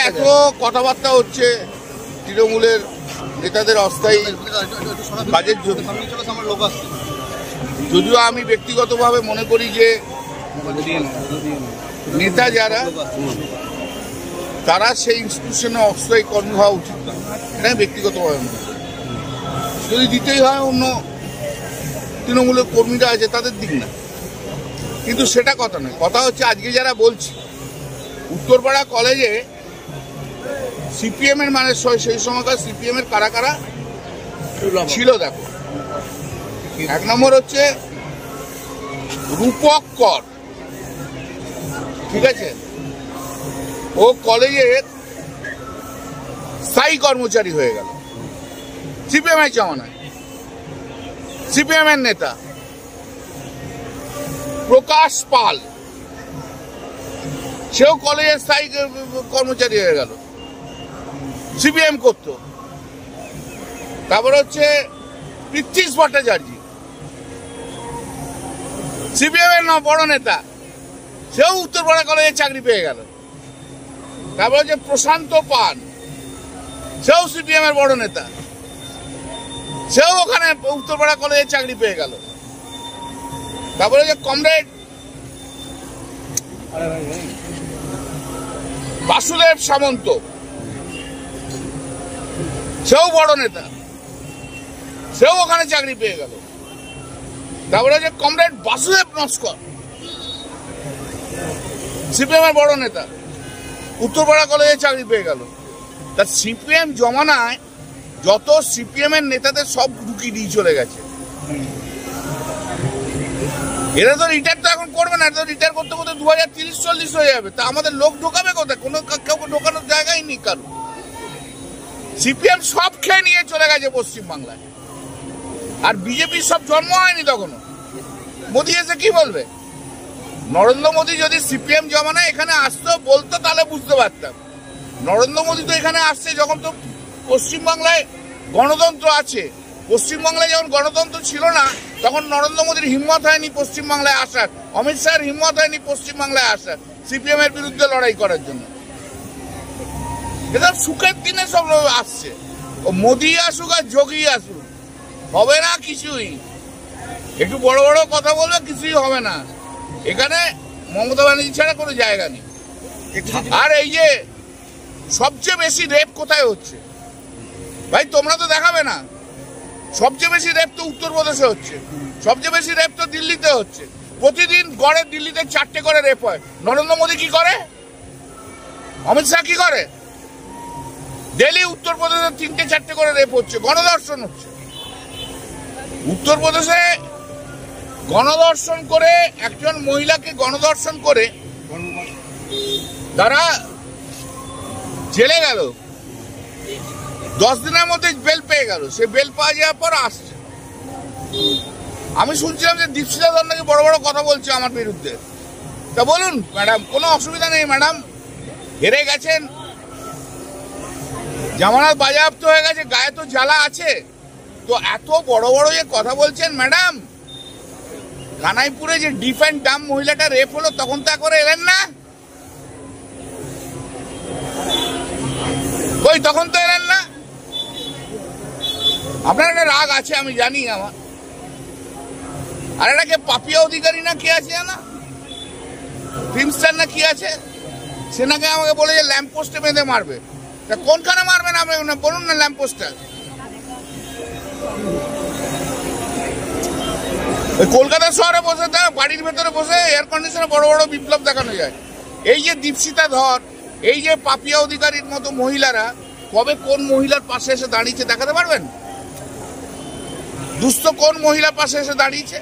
এত কথাবার্তা হচ্ছে তৃণমূলের নেতাদের অস্থায়ী কাজের জন্য, যদিও আমি ব্যক্তিগতভাবে মনে করি যে নেতা যারা তারা সেই ইনস্টিটিউশনে অস্থায়ী কর্মী হওয়া উচিত না, এটা ব্যক্তিগতভাবে মনে করি। যদি দিতেই হয় অন্য তৃণমূলের কর্মীরা আছে তাদের দিক না, কিন্তু সেটা কথা নয়। কথা হচ্ছে আজকে যারা বলছি উত্তরপাড়া কলেজে সিপিএম এর মানে সেই সময়কার সিপিএম এর কারা কারা ছিল দেখো। এক নম্বর হচ্ছে রূপক কর, ঠিক আছে, ও কলেজের স্থায়ী কর্মচারী হয়ে গেল সিপিএম এর জমানায়। সিপিএম এর নেতা প্রকাশ পাল, সেও কলেজের স্থায়ী কর্মচারী হয়ে গেল, সিপিএম করত। তারপর হচ্ছে পৃথ্বীশ ভট্টাচার্য, সিপিএম এর বড় নেতা, সেও উত্তরপাড়া কলেজে চাকরি পেয়ে গেল। তারপর হচ্ছে প্রশান্ত পান, সেও সিপিএম এর বড় নেতা, সেও ওখানে উত্তরপাড়া কলেজে চাকরি পেয়ে গেল। তারপরে হচ্ছে কমরেড বাসুদেব সামন্ত, সেও বড় নেতা, সেও ওখানে চাকরি পেয়ে গেল। তারপরে হচ্ছে কমরেড বাসুদেব নস্কর, সিপিএম এর বড় নেতা, উত্তরপাড়া কলেজে চাকরি পেয়ে গেল। তা সিপিএম জমানায় যত সিপিএম এর নেতাদের সব ঢুকিয়ে দিয়ে চলে গেছে। এরা তো রিটায়ার তো এখন করবে না, রিটায়ার করতে করতে 2030-40 হয়ে যাবে। তা আমাদের লোক ঢোকাবে কোথায়? কোনো কেউ ঢোকানোর জায়গাই নেই কারো। সিপিএম সব খেয়ে নিয়ে চলে গেছে পশ্চিমবাংলায়, আর বিজেপির সব জন্ম হয়নি তখনও। মোদী এসে কি বলবে? নরেন্দ্র মোদী যদি সিপিএম জমানায় এখানে আসতো বলতো তাহলে বুঝতে পারতাম। নরেন্দ্র মোদী তো এখানে আসছে যখন তো পশ্চিমবাংলায় গণতন্ত্র আছে। পশ্চিমবাংলায় যখন গণতন্ত্র ছিল না তখন নরেন্দ্র মোদীর হিম্মত হয়নি পশ্চিমবাংলায় আসার, অমিত শাহের হিম্মত হয়নি পশ্চিমবাংলায় আসার সিপিএম এর বিরুদ্ধে লড়াই করার জন্য। এটা সুখের দিনে সব আসছে। ও মোদী আসুক আর যোগী আসুক, হবে না কিছুই। একটু বড় বড় কথা বলবে, কিছুই হবে না। এখানে মমতা ব্যানার্জি ছাড়া কোনো জায়গা নেই। আর এই যে সবচেয়ে বেশি রেপ কোথায় হচ্ছে ভাই, তোমরা তো দেখাবে না। সবচেয়ে বেশি রেপ তো উত্তরপ্রদেশে হচ্ছে, সবচেয়ে বেশি রেপ তো দিল্লিতে হচ্ছে। প্রতিদিন গড়ে দিল্লিতে 4টে করে রেপ হয়। নরেন্দ্র মোদী কি করে? অমিত শাহ কি করে? ডেলি উত্তরপ্রদেশে 3-4টে করে রেপ হচ্ছে, গণধর্ষণ হচ্ছে। উত্তরপ্রদেশে গণধর্ষণ করে, একজন মহিলাকে গণধর্ষণ করে তারা জেলে গেল, 10 দিনের মধ্যে বেল পেয়ে গেল। সে বেল পাওয়া যাওয়ার পর আসছে। আমি শুনছিলাম যে দীপশিতা ধর নাকি বড় বড় কথা বলছে আমার বিরুদ্ধে। তা বলুন ম্যাডাম, কোনো অসুবিধা নেই ম্যাডাম, হেরে গেছেন, জামানত বাজেয়াপ্ত হয়ে গেছে, গায়ে তো জ্বালা আছে, তো এত বড় বড় যে কথা বলছেন ম্যাডাম। কানাইপুরে যে ডিফ অ্যান্ড ডাম মহিলাটা রেপ হলো তখন তা করে এলেন না? ওই তখন তো এলেন না। আপনার একটা রাগ আছে আমি জানি আমার। আর এটাকে পাপিয়া অধিকারী না কে আছে না, ফিল্মস্টার না কি আছে, সে নাকি আমাকে বলে যে ল্যাম্প পোস্টে বেঁধে মারবে। তা কোনখানে মারবেন আপনি বলুন না? ল্যাম্প পোস্টটা কলকাতা শহরে বসে, বাড়ির ভেতরে বসে এয়ার কন্ডিশনে বড় বড় বিপ্লব দেখানো যায়। এই যে দীপশিতা ধর, এই যে পাপিয়া অধিকারীর মতো মহিলারা কবে কোন মহিলার পাশে এসে দাঁড়িয়েছে দেখাতে পারবেন? দুস্থ কোন মহিলার পাশে এসে দাঁড়িয়েছে?